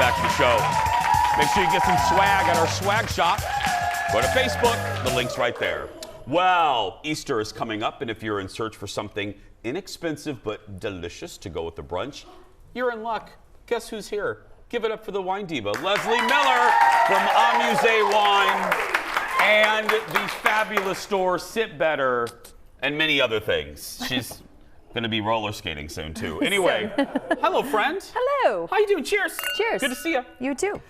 back to the show. Make sure you get some swag at our swag shop. Go to Facebook. The link's right there. Well, Easter is coming up, and if you're in search for something inexpensive but delicious to go with the brunch, you're in luck. Guess who's here? Give it up for the wine diva, Leslee Miller from Amuse Wine and the fabulous store Sit Better and many other things. She's going to be roller skating soon, too. Anyway, hello, friend. Hello. How you doing? Cheers. Cheers. Good to see you. You too.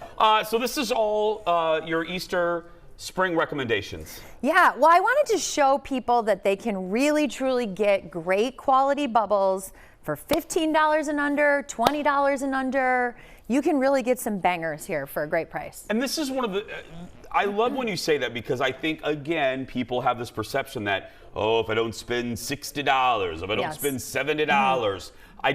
So this is all your Easter spring recommendations. Yeah, well, I wanted to show people that they can really, truly get great quality bubbles for $15 and under, $20 and under. You can really get some bangers here for a great price. And this is one of the, I love when you say that, because I think, again, people have this perception that, oh, if I don't spend $60, if I don't spend $70, I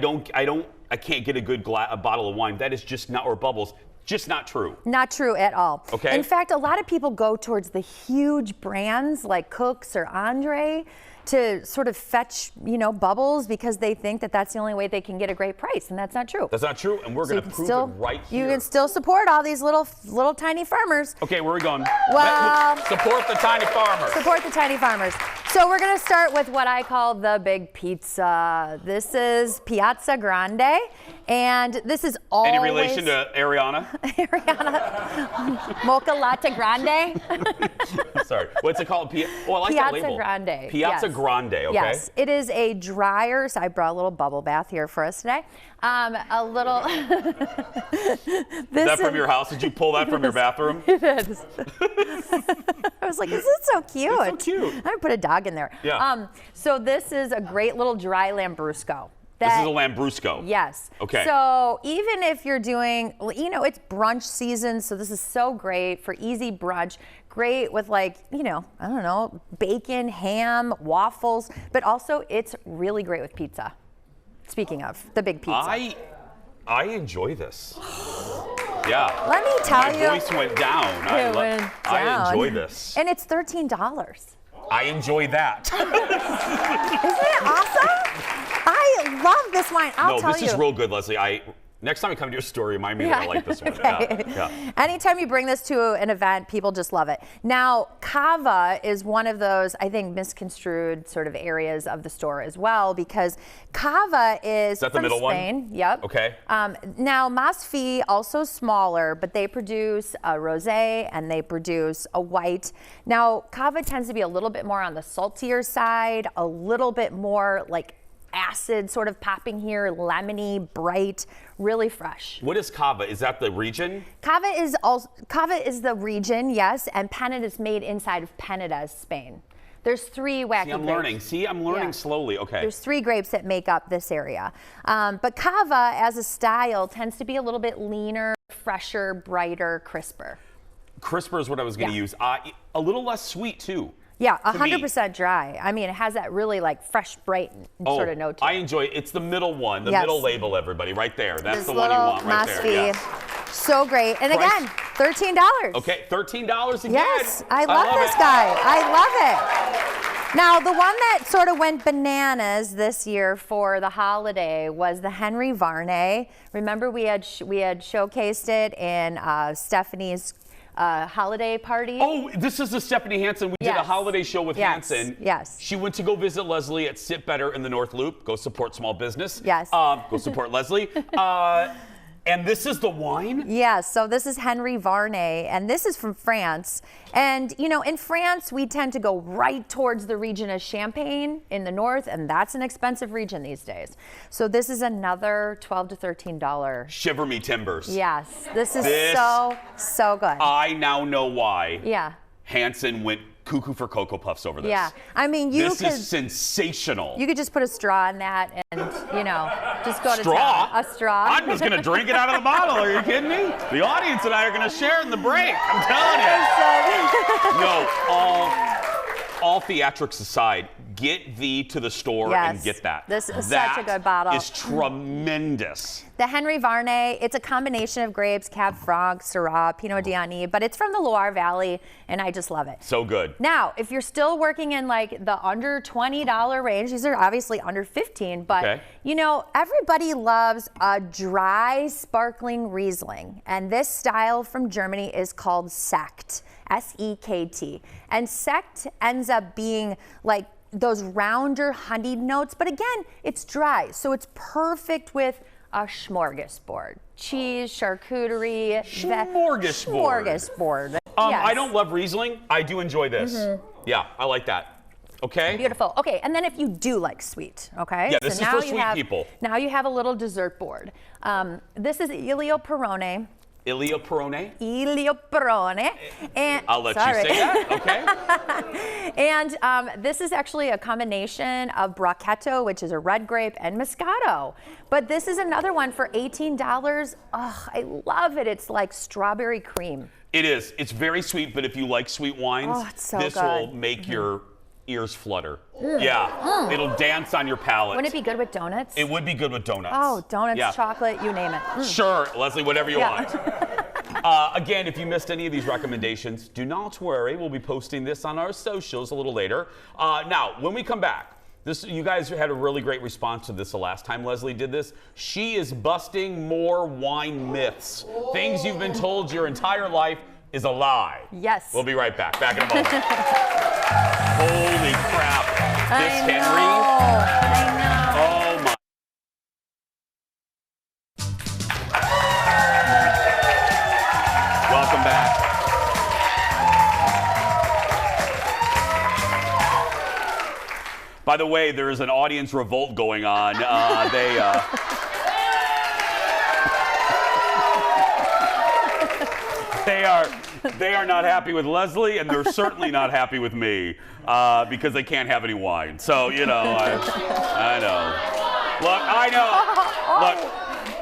can't get a good a bottle of wine. That is just not, or bubbles, just not true. Not true at all. Okay. In fact, a lot of people go towards the huge brands like Cook's or Andre to sort of fetch, bubbles because they think that that's the only way they can get a great price, and that's not true. That's not true, and we're going to prove it right here. You can still support all these little tiny farmers. Okay, where are we going? Well, support the tiny farmers. Support the tiny farmers. So we're going to start with what I call the big pizza. This is Piazza Grande, and this is always... Any relation to Ariana? Ariana. Mocha Latte Grande. Sorry, what's it called? Oh, I like that label. Piazza Grande. Piazza Grande, okay. Yes, it is a drier, so I brought a little bubble bath here for us today. A little... Is that from your house? Did you pull that from your bathroom? It is. I was like, this is so cute. It's so cute. I'm going to put a dog in there. Yeah. So this is a great little dry Lambrusco. This is a Lambrusco. Yes. Okay. So even if you're doing, it's brunch season, so this is so great for easy brunch. Great with I don't know, bacon, ham, waffles, but also it's really great with pizza. Speaking of the big pizza. I enjoy this. Yeah. Let me tell you. My voice went down. I enjoy this. And it's $13. I enjoy that. Isn't it awesome? I love this wine. I'll tell you. No, this is real good, Leslie. Next time I come to your store, remind me that I like this one. Okay. Yeah. Anytime you bring this to an event, people just love it. Now, cava is one of those, I think, misconstrued sort of areas of the store as well, because cava is that from the middle Spain. One? Yep. Okay. Now, Masfi, also smaller, but they produce a rosé and they produce a white. Now, cava tends to be a little bit more on the saltier side, a little bit more like acid sort of popping here, lemony, bright, really fresh. What is cava? Is that the region? Cava is the region, yes, and Peneda is made inside of Peneda, Spain. There's three wacky grapes. I'm learning slowly. Okay. There's three grapes that make up this area. But cava as a style tends to be a little bit leaner, fresher, brighter, crisper. Crisper is what I was going to use. A little less sweet too. Yeah, 100% dry. I mean, it has that really fresh, bright sort of note to it. I enjoy it. It's the middle one, the middle label, everybody, right there. That's this the one you want right there. Yes. So great. And again, $13. Okay, $13 again. Yes, I love this guy. I love it. Now, the one that sort of went bananas this year for the holiday was the Henry Varney. Remember, we had showcased it in Stephanie's holiday party. Oh, this is the Stephanie Hansen. We did a holiday show with Hansen. Yes. She went to go visit Leslie at Sit Better in the North Loop. Go support small business. Yes. Go support Leslie. And this is the wine? Yes, so this is Henry Varney, and this is from France. And, in France, we tend to go right towards the region of Champagne in the north, and that's an expensive region these days. So this is another $12 to $13. Shiver me timbers. Yes, this is so good. I now know why Hansen went cuckoo for Cocoa Puffs over this. Yeah, I mean, this is sensational. You could just put a straw in that and, just go to town. A straw? I'm just going to drink it out of the bottle. Are you kidding me? The audience and I are going to share in the break. I'm telling you. No, all theatrics aside, get thee to the store and get that. This is such a good bottle. That is tremendous. The Henry Varney, it's a combination of grapes, Cab Franc, Syrah, Pinot d'Ani, but it's from the Loire Valley, and I just love it. So good. Now, if you're still working in like the under $20 range, these are obviously under 15, but you know, everybody loves a dry, sparkling Riesling, and this style from Germany is called Sekt, S-E-K-T, and Sekt ends up being like those rounder honeyed notes, but again, it's dry, so it's perfect with a smorgasbord. Cheese, charcuterie. Smorgasbord. I don't love Riesling. I do enjoy this. Yeah, I like that. Okay. Beautiful. Okay, and then if you do like sweet, okay? Yeah, this is for sweet people. Now you have a little dessert board. This is Ilio Perone. Ilio Perone? Ilio Perone. And, I'll let you say that, okay. And this is actually a combination of Brachetto, which is a red grape, and Moscato. But this is another one for $18. Oh, I love it. It's like strawberry cream. It is. It's very sweet, but if you like sweet wines, this will make your ears flutter. Yeah, it'll dance on your palate. Wouldn't it be good with donuts? It would be good with donuts. Oh, donuts, chocolate, you name it. Sure, Leslie, whatever you want. Again, if you missed any of these recommendations, do not worry. We'll be posting this on our socials a little later. Now, when we come back, you guys had a really great response to this the last time Leslie did this. She is busting more wine myths. Things you've been told your entire life is a lie. Yes. We'll be right back. Back in a moment. Holy crap. This Henry. I know. Oh my. Welcome back. By the way, there is an audience revolt going on. They are not happy with Leslie, and they're certainly not happy with me because they can't have any wine. So, you know, I know. Look, I know. Look,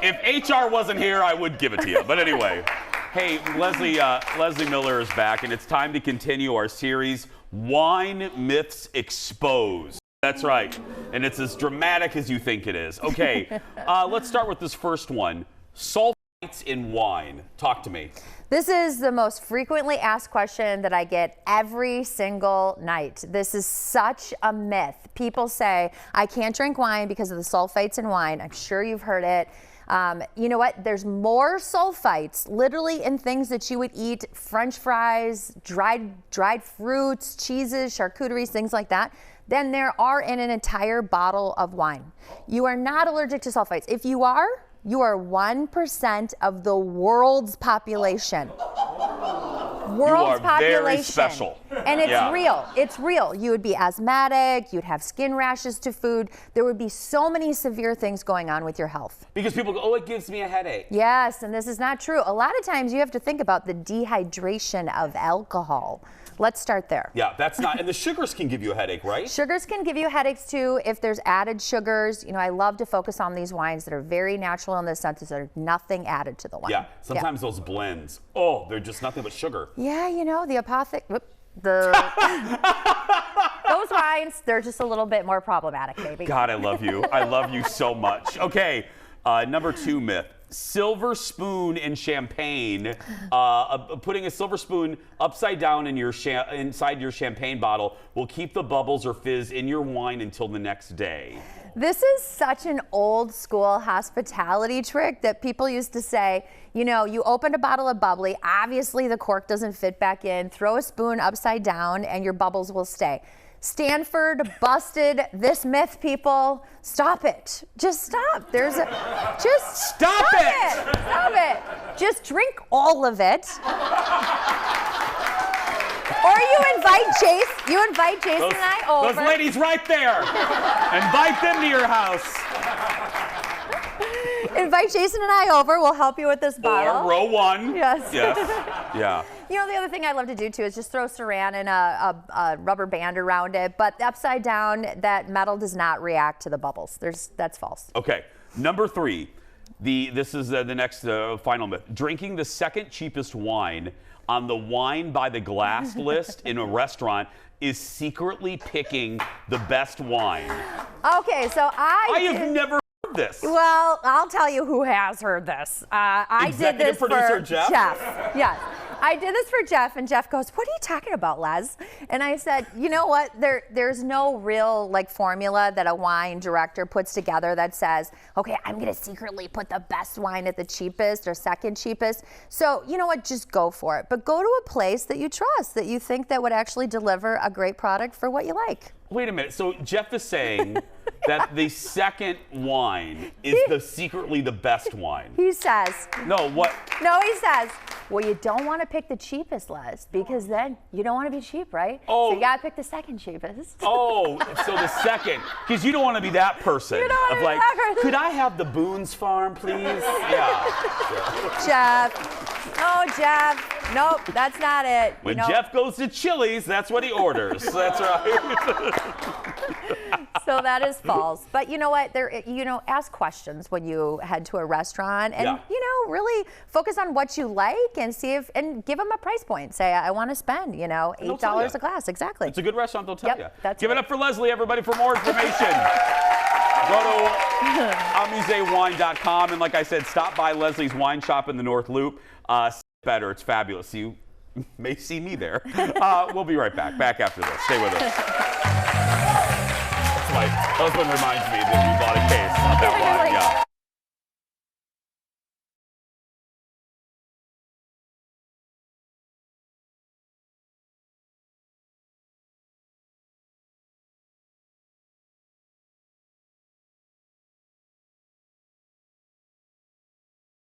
if HR wasn't here, I would give it to you. But anyway, hey, Leslee Miller is back, and it's time to continue our series, Wine Myths Exposed. That's right, and it's as dramatic as you think it is. Okay, let's start with this first one. Sulfites in wine. Talk to me. This is the most frequently asked question that I get every single night. This is such a myth. People say, I can't drink wine because of the sulfites in wine. I'm sure you've heard it. You know what? There's more sulfites literally in things that you would eat, French fries, dried fruits, cheeses, charcuteries, things like that, than there are in an entire bottle of wine. You are not allergic to sulfites. If you are 1% of the world's population. World's population. Very special. And it's real. It's real. You would be asthmatic. You'd have skin rashes to food. There would be so many severe things going on with your health. Because people go, oh, it gives me a headache. Yes, and this is not true. A lot of times you have to think about the dehydration of alcohol. Let's start there. Yeah, that's not, and the sugars can give you a headache, right? Sugars can give you headaches too if there's added sugars. You know, I love to focus on these wines that are very natural in the sense that there's nothing added to the wine. Yeah, sometimes those blends, oh, they're just nothing but sugar. Yeah, you know, the those wines, they're just a little bit more problematic, maybe. God, I love you. I love you so much. Okay, number 2 myth. Silver spoon in champagne, putting a silver spoon upside down in your inside your champagne bottle will keep the bubbles or fizz in your wine until the next day. This is such an old school hospitality trick that people used to say, you know, you open a bottle of bubbly, obviously the cork doesn't fit back in, throw a spoon upside down and your bubbles will stay. Stanford busted this myth, people. Stop it. Just stop. Stop it. Stop it. Just drink all of it. Or you invite Jason and I over. Those ladies right there. Invite them to your house. Invite Jason and I over. We'll help you with this bottle. Or row 1. Yes. Yeah. You know, the other thing I love to do too is just throw saran and a rubber band around it, but upside down, that metal does not react to the bubbles. That's false. Okay, number 3. This is the next final myth. Drinking the second cheapest wine on the wine by the glass list in a restaurant is secretly picking the best wine. Okay, so I have never heard this. Well, I'll tell you who has heard this. I did Executive this producer for Jeff? Yes. I did this for Jeff, and Jeff goes, "What are you talking about, Les?" And I said, "You know what? There's no real like formula that a wine director puts together that says, okay, I'm gonna secretly put the best wine at the cheapest or second cheapest. So you know what? Just go for it. But go to a place that you trust, that you think that would actually deliver a great product for what you like." Wait a minute. So Jeff is saying that the second wine is secretly the best wine. He says. No, what? No, he says, well, you don't want to pick the cheapest, Les, because then you don't want to be cheap, right? Oh. So you got to pick the second cheapest. Oh, so the second, because you don't want to be that person. You don't want to be that person. Could I have the Boone's Farm, please? Yeah. Jeff. Oh, Jeff. Nope, that's not it. When Jeff goes to Chili's, that's what he orders. That's right. So that is false. But you know what? Ask questions when you head to a restaurant, and really focus on what you like and and give them a price point. Say, I want to spend, $8 a glass. Exactly. It's a good restaurant, they'll tell you. Give it up for Leslie, everybody, for more information. Go to AmusewIne.com, and like I said, stop by Leslie's Wine Shop in the North Loop. Better, it's fabulous. You may see me there. We'll be right back after this. Stay with us. My husband reminds me that you bought a case of that wine. Yeah.